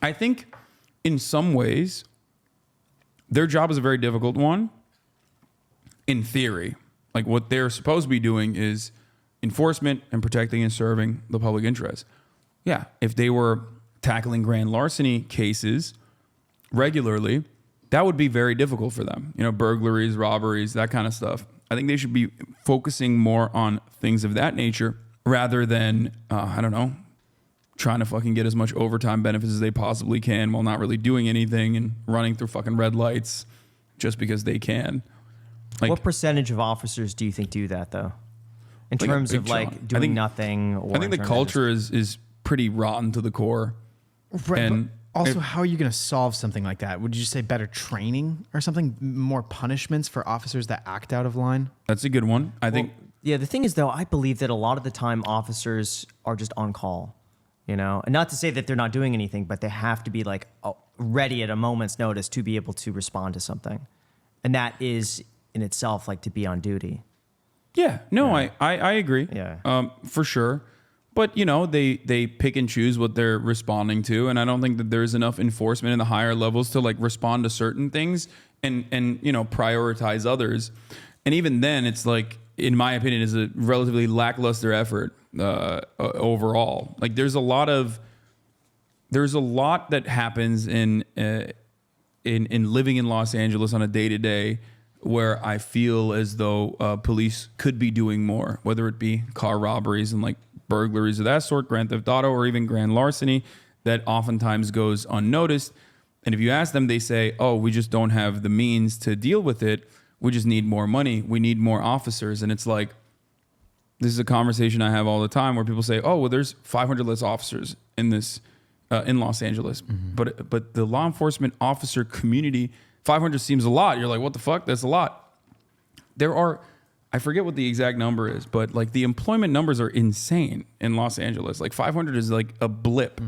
I think in some ways, their job is a very difficult one. In theory, like what they're supposed to be doing is enforcement and protecting and serving the public interest. Yeah, if they were tackling grand larceny cases regularly, that would be very difficult for them. You know, burglaries, robberies, that kind of stuff. I think they should be focusing more on things of that nature rather than, I don't know, trying to fucking get as much overtime benefits as they possibly can while not really doing anything and running through fucking red lights just because they can. Like, what percentage of officers do you think do that, though? In like terms of chunk. like doing nothing? Or I think the culture is pretty rotten to the core. Right, and also, how are you going to solve something like that? Would you say better training or something? More punishments for officers that act out of line? That's a good one. I think. Yeah, the thing is, though, I believe that a lot of the time officers are just on call, you know? And not to say that they're not doing anything, but they have to be like ready at a moment's notice to be able to respond to something. And that is in itself like to be on duty. Yeah, no, yeah. I agree. Yeah. For sure. But, you know, they pick and choose what they're responding to. And I don't think that there's enough enforcement in the higher levels to like respond to certain things and you know, prioritize others. And even then, it's like, in my opinion, is a relatively lackluster effort overall. Like there's a lot that happens in living in Los Angeles on a day-to-day where I feel as though police could be doing more, whether it be car robberies and like burglaries of that sort, grand theft auto, or even grand larceny that oftentimes goes unnoticed. And if you ask them, they say, oh, we just don't have the means to deal with it. We just need more money. We need more officers. And it's like, this is a conversation I have all the time where people say, oh, well, there's 500 less officers in this, in Los Angeles. Mm-hmm. But the law enforcement officer community, 500 seems a lot. You're like, what the fuck? That's a lot. There are, I forget what the exact number is, but like the employment numbers are insane in Los Angeles. Like 500 is like a blip.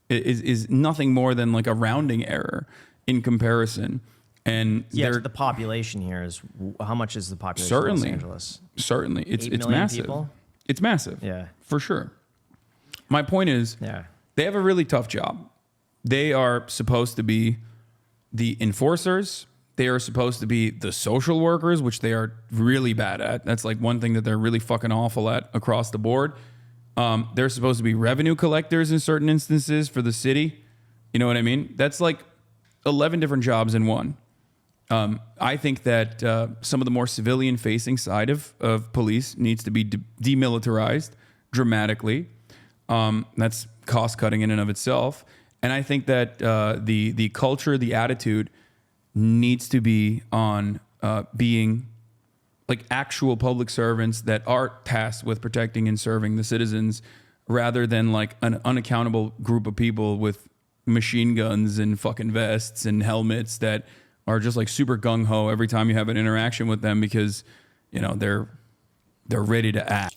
It is nothing more than like a rounding error in comparison. And yeah, the population here is, how much is the population of Los Angeles? Certainly. It's massive. People? It's massive. Yeah. For sure. My point is, they have a really tough job. They are supposed to be the enforcers. They are supposed to be the social workers, which they are really bad at. That's like one thing that they're really fucking awful at across the board. They're supposed to be revenue collectors in certain instances for the city. You know what I mean? That's like 11 different jobs in one. I think that some of the more civilian-facing side of police needs to be demilitarized dramatically. That's cost-cutting in and of itself. And I think that the culture, the attitude needs to be on being like actual public servants that are tasked with protecting and serving the citizens rather than like an unaccountable group of people with machine guns and fucking vests and helmets that are just like super gung-ho every time you have an interaction with them because, you know, they're ready to act.